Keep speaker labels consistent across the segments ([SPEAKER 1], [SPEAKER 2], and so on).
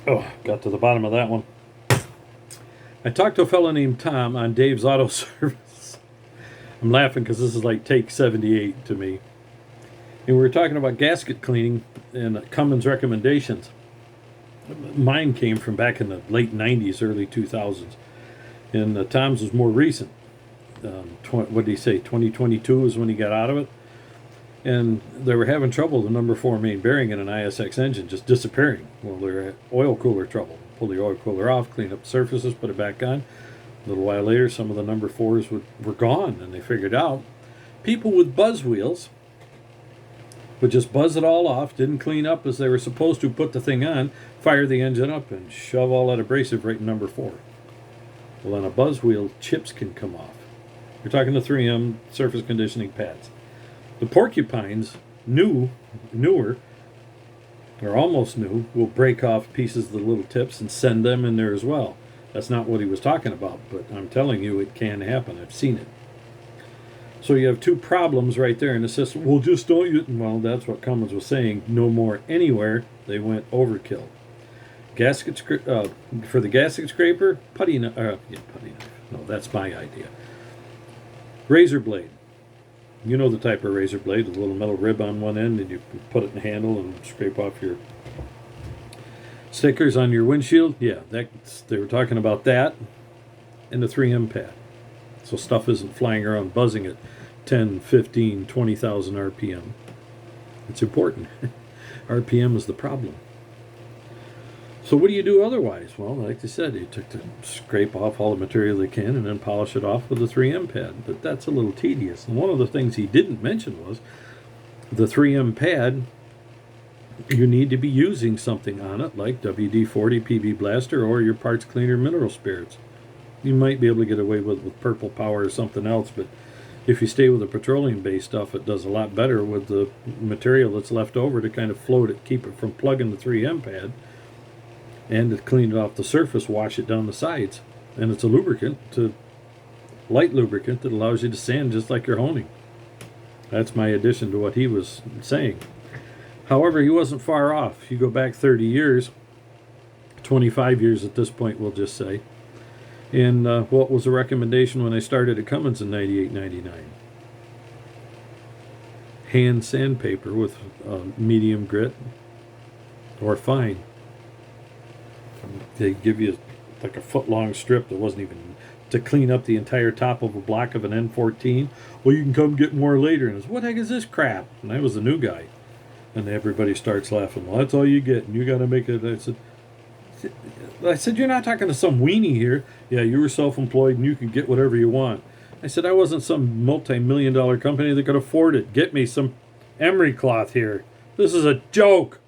[SPEAKER 1] Oh, got to the bottom of that one. I talked to a fellow named Tom on Dave's Auto Service. I'm laughing because this is like take 78 to me. And we were talking about gasket cleaning and Cummins recommendations. Mine came from back in the late 90s, early 2000s. And Tom's was more recent. What did he say? 2022 is when he got out of it. And they were having trouble with the number 4 main bearing in an ISX engine just disappearing. Well, they're oil cooler trouble. Pull the oil cooler off, clean up the surfaces, put it back on. A little while later, some of the number 4s were gone, and they figured out people with buzz wheels would just buzz it all off, didn't clean up as they were supposed to, put the thing on, fire the engine up, and shove all that abrasive right in number 4. Well, on a buzz wheel, chips can come off. We're talking the 3M surface conditioning pads. The porcupines, newer, or almost new, will break off pieces of the little tips and send them in there as well. That's not what he was talking about, but I'm telling you it can happen. I've seen it. So you have two problems right there in the system. Well, just don't use. Well, that's what Cummins was saying. No more anywhere. They went overkill. For the gasket scraper, putty knife. Putty knife. No, that's my idea. Razor blade. You know the type of razor blade, with a little metal rib on one end, and you put it in the handle and scrape off your stickers on your windshield. Yeah, they were talking about that and the 3M pad. So stuff isn't flying around buzzing at 10, 15, 20,000 RPM. It's important. RPM is the problem. So what do you do otherwise? Well, like I said, you took to scrape off all the material they can and then polish it off with a 3M pad. But that's a little tedious. And one of the things he didn't mention was the 3M pad, you need to be using something on it like WD-40 PB Blaster or your parts cleaner mineral spirits. You might be able to get away with Purple Power or something else, but if you stay with the petroleum-based stuff, it does a lot better with the material that's left over to kind of float it, keep it from plugging the 3M pad, and to clean it off the surface, wash it down the sides. And it's a light lubricant that allows you to sand just like you're honing. That's my addition to what he was saying. However, he wasn't far off. You go back 30 years, 25 years at this point, we'll just say. And what was the recommendation when I started at Cummins in 98, 99? Hand sandpaper with medium grit or fine. They give you like a foot-long strip that wasn't even to clean up the entire top of a block of an N14. Well, you can come get more later. And it's, what the heck is this crap? And I was the new guy. And everybody starts laughing. Well, that's all you get, and you got to make it. I said, you're not talking to some weenie here. Yeah, you were self-employed and you can get whatever you want. I said, I wasn't some multi-million-dollar company that could afford it. Get me some emery cloth here. This is a joke.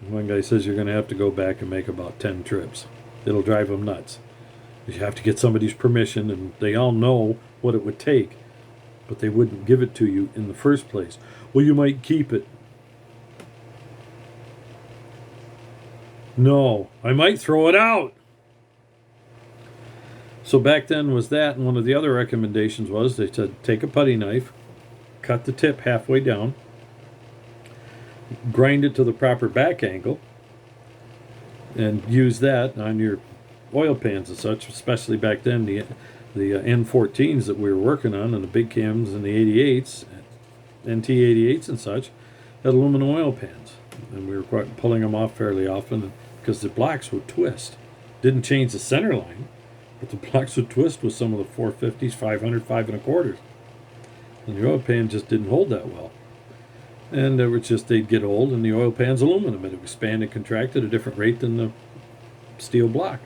[SPEAKER 1] And one guy says you're going to have to go back and make about 10 trips. It'll drive them nuts. You have to get somebody's permission, and they all know what it would take, but they wouldn't give it to you in the first place. Well, you might keep it. No, I might throw it out. So back then was that, and one of the other recommendations was they said take a putty knife, cut the tip halfway down, grind it to the proper back angle, and use that on your oil pans and such, especially back then the N14s that we were working on and the big cams and the 88s, NT88s and such, had aluminum oil pans. And we were pulling them off fairly often because the blocks would twist. Didn't change the center line, but the blocks would twist with some of the 450s, 500, 5 1/4. And the oil pan just didn't hold that well. And it was just, they'd get old, and the oil pan's aluminum. It would expand and contract at a different rate than the steel block.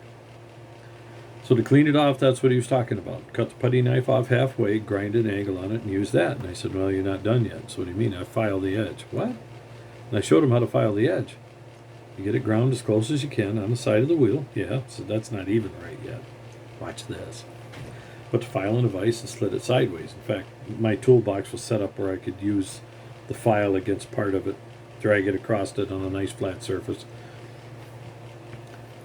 [SPEAKER 1] So to clean it off, that's what he was talking about. Cut the putty knife off halfway, grind an angle on it, and use that. And I said, well, you're not done yet. So what do you mean? I file the edge. What? And I showed him how to file the edge. You get it ground as close as you can on the side of the wheel. Yeah, so that's not even right yet. Watch this. Put the file in a vise and slid it sideways. In fact, my toolbox was set up where I could use the file against part of it, drag it across it on a nice flat surface.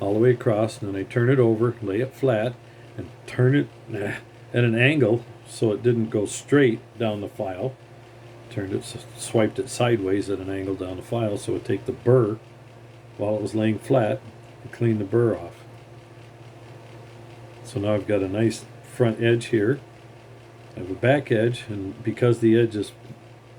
[SPEAKER 1] All the way across, and then I turn it over, lay it flat, and turn it at an angle so it didn't go straight down the file. Turned it, swiped it sideways at an angle down the file so it would take the burr while it was laying flat and clean the burr off. So now I've got a nice front edge here. I have a back edge, and because the edge is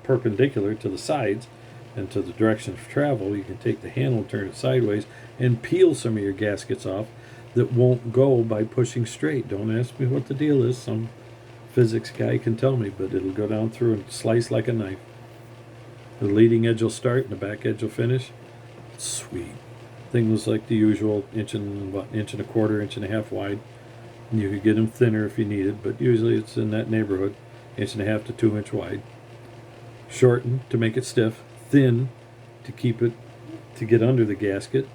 [SPEAKER 1] perpendicular to the sides and to the direction of travel, you can take the handle, turn it sideways, and peel some of your gaskets off that won't go by pushing straight. Don't ask me what the deal is. Some physics guy can tell me, but it'll go down through and slice like a knife. The leading edge will start and the back edge will finish. Sweet. Thing was like the usual, inch and a quarter, inch and a half wide. And you could get them thinner if you needed, but usually it's in that neighborhood, 1.5 to 2 inch wide. Shorten to make it stiff, thin to keep it to get under the gasket.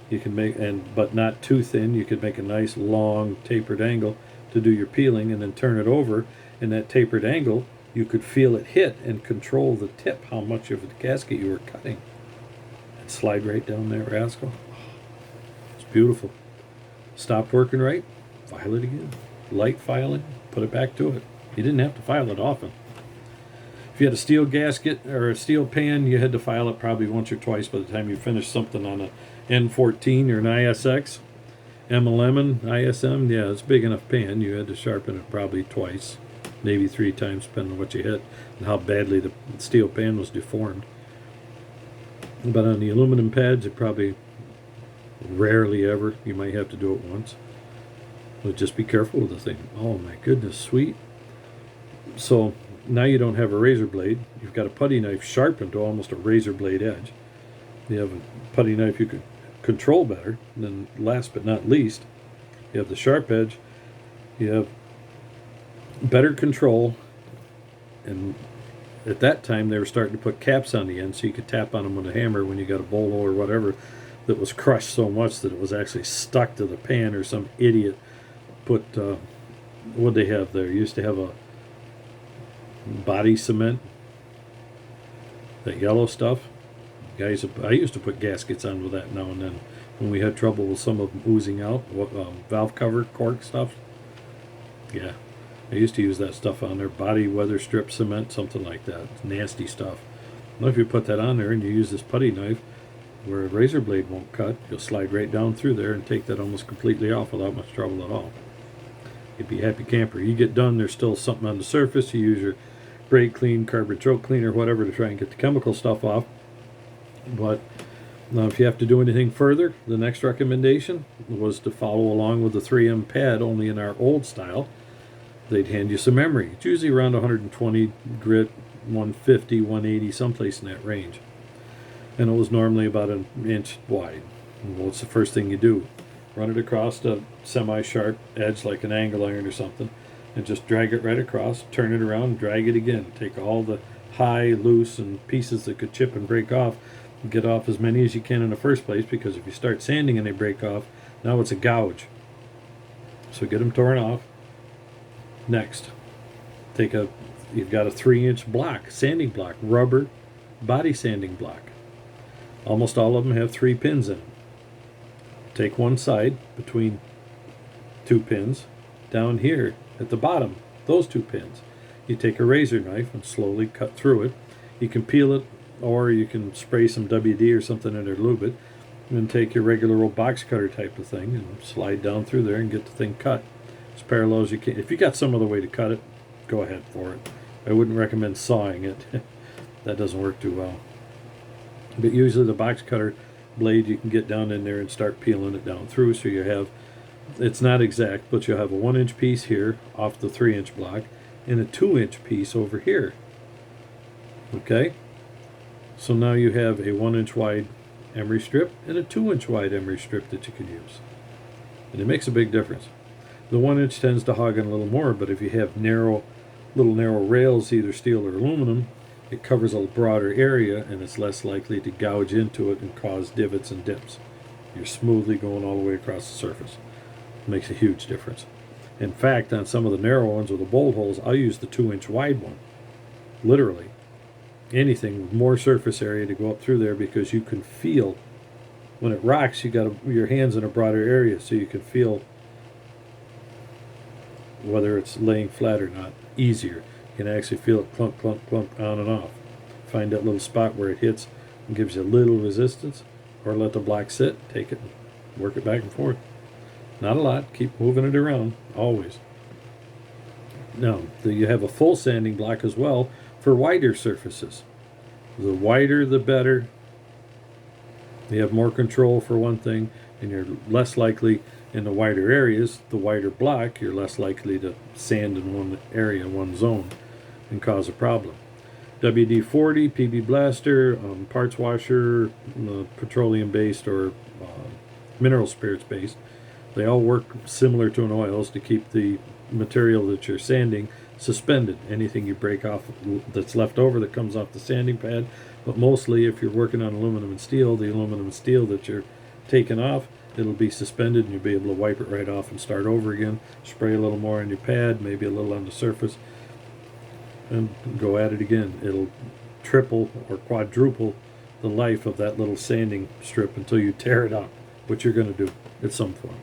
[SPEAKER 1] You can make but not too thin. You could make a nice long tapered angle to do your peeling, and then turn it over. In that tapered angle, you could feel it hit and control the tip, how much of the gasket you were cutting. And slide right down that rascal. It's beautiful. Stopped working right, file it again. Light filing, put it back to it. You didn't have to file it often. If you had a steel gasket or a steel pan, you had to file it probably once or twice by the time you finished something on a N14 or an ISX. M11, ISM, yeah, it's a big enough pan. You had to sharpen it probably twice, maybe 3 times, depending on what you hit and how badly the steel pan was deformed. But on the aluminum pads, it probably rarely ever. You might have to do it once. But just be careful with the thing. Oh my goodness, sweet. So now you don't have a razor blade. You've got a putty knife sharpened to almost a razor blade edge. You have a putty knife you could control better. And then last but not least, you have the sharp edge. You have better control. And at that time, they were starting to put caps on the end so you could tap on them with a hammer when you got a bolo or whatever that was crushed so much that it was actually stuck to the pan, or some idiot put, what'd they have there? Used to have a body cement, that yellow stuff. Guys, I used to put gaskets on with that now and then when we had trouble with some of them oozing out, valve cover cork stuff. Yeah, I used to use that stuff on there, body weather strip cement, something like that. It's nasty stuff. Well, if you put that on there and you use this putty knife where a razor blade won't cut, you'll slide right down through there and take that almost completely off without much trouble at all. You'd be a happy camper. You get done, there's still something on the surface. You use your brake clean, carburetor choke cleaner, whatever, to try and get the chemical stuff off. But if you have to do anything further, the next recommendation was to follow along with the 3M pad, only in our old style. They'd hand you some emery. It's usually around 120 grit, 150, 180, someplace in that range. And it was normally about an inch wide. Well, what's the first thing you do? Run it across a semi-sharp edge like an angle iron or something, and just drag it right across, turn it around, and drag it again. Take all the high, loose, and pieces that could chip and break off, and get off as many as you can in the first place, because if you start sanding and they break off, now it's a gouge. So get them torn off. Next, you've got a 3-inch block, sanding block, rubber body sanding block. Almost all of them have 3 pins in them. Take one side between 2 pins, down here at the bottom, those 2 pins. You take a razor knife and slowly cut through it. You can peel it, or you can spray some WD or something in there to lube it, and then take your regular old box cutter type of thing and slide down through there and get the thing cut as parallel as you can. If you got some other way to cut it, go ahead for it. I wouldn't recommend sawing it. That doesn't work too well. But usually the box cutter blade, you can get down in there and start peeling it down through, so you have, it's not exact, but you'll have a 1-inch piece here off the 3-inch block and a 2-inch piece over here. Okay, so now you have a 1-inch wide emery strip and a 2-inch wide emery strip that you can use, and it makes a big difference. The 1-inch tends to hog in a little more, but if you have little narrow rails, either steel or aluminum, it covers a broader area and it's less likely to gouge into it and cause divots and dips. You're smoothly going all the way across the surface. It makes a huge difference. In fact, on some of the narrow ones with the bolt holes, I'll use the 2-inch wide one. Literally. Anything with more surface area to go up through there, because you can feel, when it rocks, you got your hands in a broader area, so you can feel whether it's laying flat or not easier. You can actually feel it clunk, clunk, clunk, on and off. Find that little spot where it hits and gives you a little resistance. or let the block sit, take it, work it back and forth. Not a lot, keep moving it around, always. Now, you have a full sanding block as well for wider surfaces. The wider, the better. You have more control for one thing, and you're less likely in the wider areas, the wider block, you're less likely to sand in one area, one zone, and cause a problem. WD-40, PB Blaster, parts washer, petroleum-based or mineral spirits-based, they all work similar to an oils to keep the material that you're sanding suspended. Anything you break off that's left over that comes off the sanding pad, but mostly if you're working on aluminum and steel, the aluminum and steel that you're taking off, it'll be suspended and you'll be able to wipe it right off and start over again. Spray a little more on your pad, maybe a little on the surface, and go at it again. It'll triple or quadruple the life of that little sanding strip until you tear it up, which you're going to do at some point.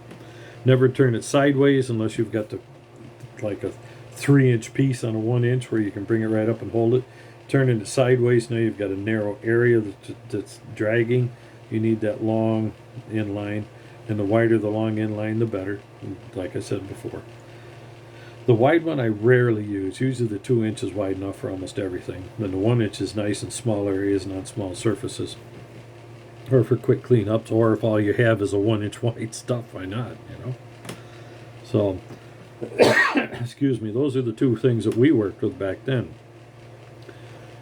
[SPEAKER 1] Never turn it sideways unless you've got like a 3-inch piece on a 1-inch where you can bring it right up and hold it. Turning it sideways, now you've got a narrow area that's dragging. You need that long inline, and the wider the long inline, the better, like I said before. The wide one I rarely use. Usually the 2 inches wide enough for almost everything. Then the 1 inch is nice in small areas and on small surfaces. Or for quick cleanups, or if all you have is a 1-inch wide stuff, why not, you know? So, excuse me, those are the two things that we worked with back then.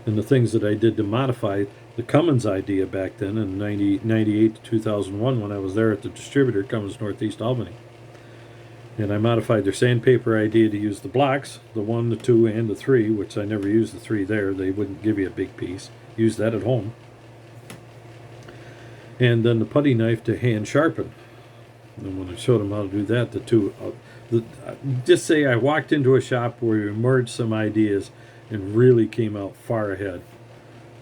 [SPEAKER 1] And the things that I did to modify the Cummins idea back then in 98 to 2001 when I was there at the distributor, Cummins Northeast Albany. And I modified their sandpaper idea to use the blocks, the 1, the 2, and the 3, which I never used the 3 there. They wouldn't give you a big piece. Use that at home. And then the putty knife to hand sharpen. And when I showed them how to do that, just say I walked into a shop where we merged some ideas and really came out far ahead.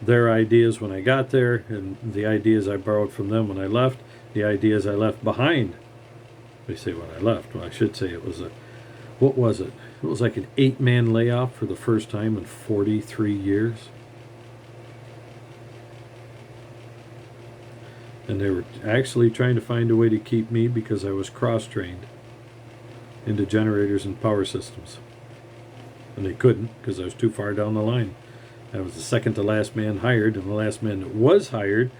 [SPEAKER 1] Their ideas when I got there, and the ideas I borrowed from them when I left, the ideas I left behind. They say when I left. Well, I should say it was what was it? It was like an 8-man layoff for the first time in 43 years. And they were actually trying to find a way to keep me because I was cross-trained into generators and power systems. And they couldn't because I was too far down the line. I was the second to last man hired, and the last man that was hired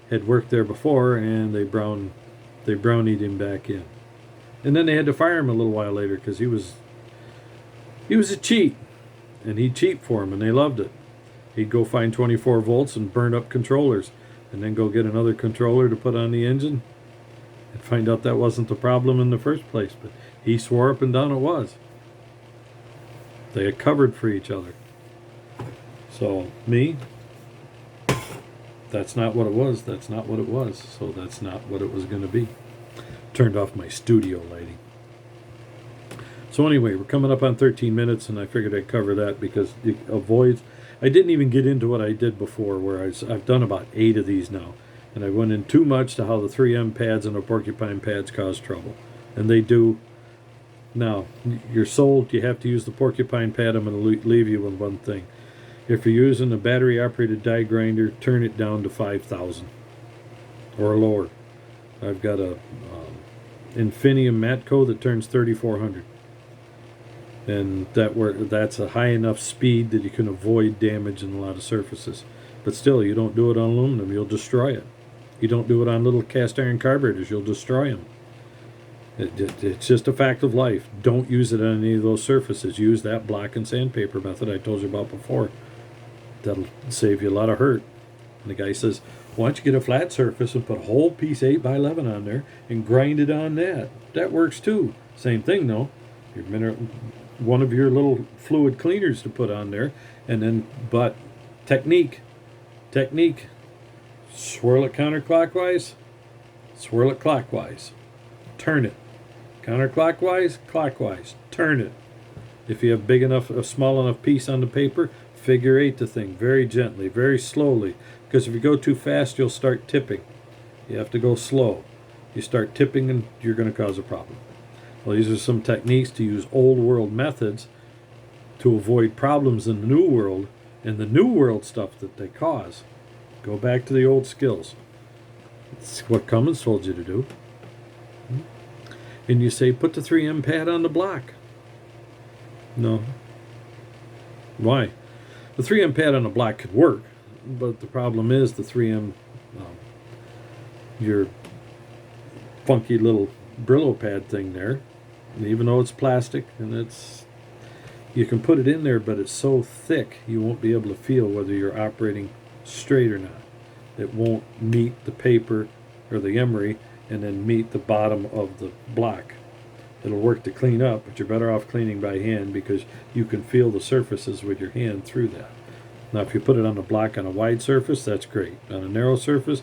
[SPEAKER 1] had worked there before, and they brownied him back in. And then they had to fire him a little while later because he was a cheat, and he'd cheat for him, and they loved it. He'd go find 24 volts and burn up controllers, and then go get another controller to put on the engine and find out that wasn't the problem in the first place. But he swore up and down it was. They had covered for each other. So me, that's not what it was. That's not what it was. So that's not what it was going to be. Turned off my studio lighting. So anyway, we're coming up on 13 minutes, and I figured I'd cover that because it avoids. I didn't even get into what I did before, where I've done about 8 of these now, and I went in too much to how the 3M pads and the porcupine pads cause trouble, and they do. Now, you're sold, you have to use the porcupine pad. I'm going to leave you with one thing. If you're using a battery-operated die grinder, turn it down to 5,000 or lower. I've got a Infinium Matco that turns 3,400. And that's a high enough speed that you can avoid damage in a lot of surfaces. But still, you don't do it on aluminum, you'll destroy it. You don't do it on little cast iron carburetors, you'll destroy them. It's just a fact of life. Don't use it on any of those surfaces. Use that block and sandpaper method I told you about before. That'll save you a lot of hurt. And the guy says, why don't you get a flat surface and put a whole piece 8x11 on there and grind it on that. That works too. Same thing though. One of your little fluid cleaners to put on there, and then, but technique, swirl it counterclockwise, swirl it clockwise, turn it, counterclockwise, clockwise, turn it. If you have a small enough piece on the paper, figure 8 the thing very gently, very slowly, because if you go too fast, you'll start tipping. You have to go slow. You start tipping and you're going to cause a problem. Well, these are some techniques to use old world methods to avoid problems in the new world, and the new world stuff that they cause. Go back to the old skills. It's what Cummins told you to do. And you say, put the 3M pad on the block. No. Why? The 3M pad on the block could work, but the problem is the 3M, your funky little Brillo pad thing there, and even though it's plastic and you can put it in there, but it's so thick you won't be able to feel whether you're operating straight or not. It won't meet the paper or the emery and then meet the bottom of the block. It'll work to clean up, but you're better off cleaning by hand because you can feel the surfaces with your hand through that. Now, if you put it on a block on a wide surface, that's great. On a narrow surface,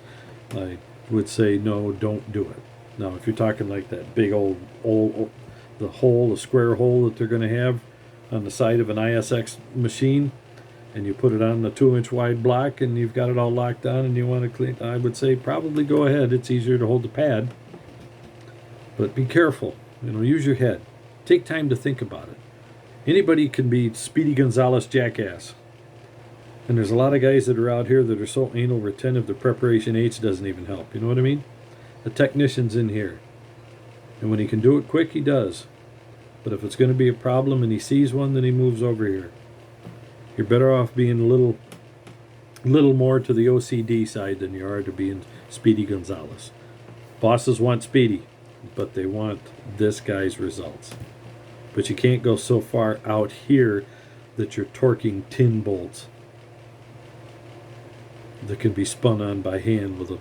[SPEAKER 1] I would say no, don't do it. Now, if you're talking like that big the square hole that they're going to have on the side of an ISX machine, and you put it on a 2-inch wide block and you've got it all locked on and you want to clean, I would say probably go ahead. It's easier to hold the pad. But be careful. Use your head. Take time to think about it. Anybody can be Speedy Gonzales jackass. And there's a lot of guys that are out here that are so anal retentive the preparation H doesn't even help. You know what I mean? The technician's in here. And when he can do it quick, he does. But if it's going to be a problem and he sees one, then he moves over here. You're better off being a little more to the OCD side than you are to being Speedy Gonzales. Bosses want Speedy, but they want this guy's results. But you can't go so far out here that you're torquing tin bolts that can be spun on by hand with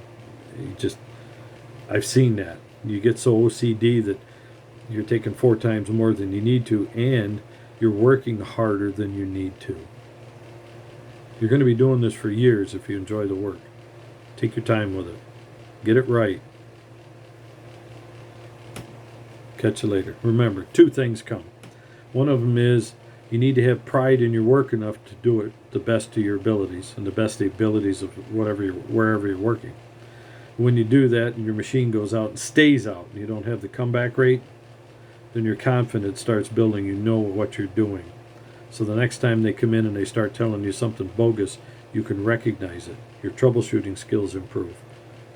[SPEAKER 1] I've seen that. You get so OCD that you're taking 4 times more than you need to, and you're working harder than you need to. You're going to be doing this for years if you enjoy the work. Take your time with it. Get it right. Catch you later. Remember, 2 things come. One of them is you need to have pride in your work enough to do it the best of your abilities and the best of the abilities of wherever you're working. When you do that and your machine goes out and stays out and you don't have the comeback rate, then your confidence starts building. You know what you're doing. So the next time they come in and they start telling you something bogus, you can recognize it. Your troubleshooting skills improve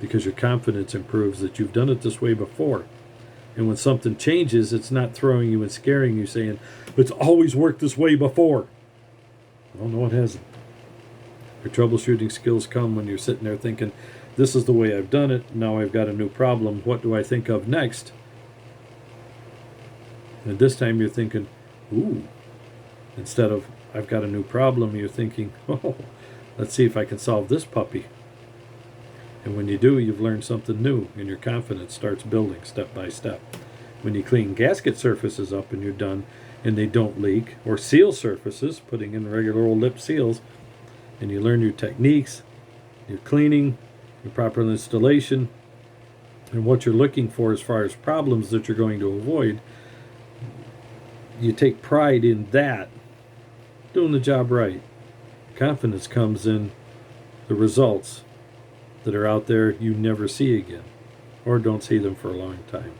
[SPEAKER 1] because your confidence improves that you've done it this way before. And when something changes, it's not throwing you and scaring you saying, it's always worked this way before. Well, no, it hasn't. Your troubleshooting skills come when you're sitting there thinking, this is the way I've done it. Now I've got a new problem. What do I think of next? And this time you're thinking, ooh. Instead of, I've got a new problem, you're thinking, oh, let's see if I can solve this puppy. And when you do, you've learned something new, and your confidence starts building step by step. When you clean gasket surfaces up and you're done, and they don't leak, or seal surfaces, putting in regular old lip seals, and you learn your techniques, your cleaning, your proper installation, and what you're looking for as far as problems that you're going to avoid, you take pride in that, doing the job right. Confidence comes in the results that are out there you never see again, or don't see them for a long time.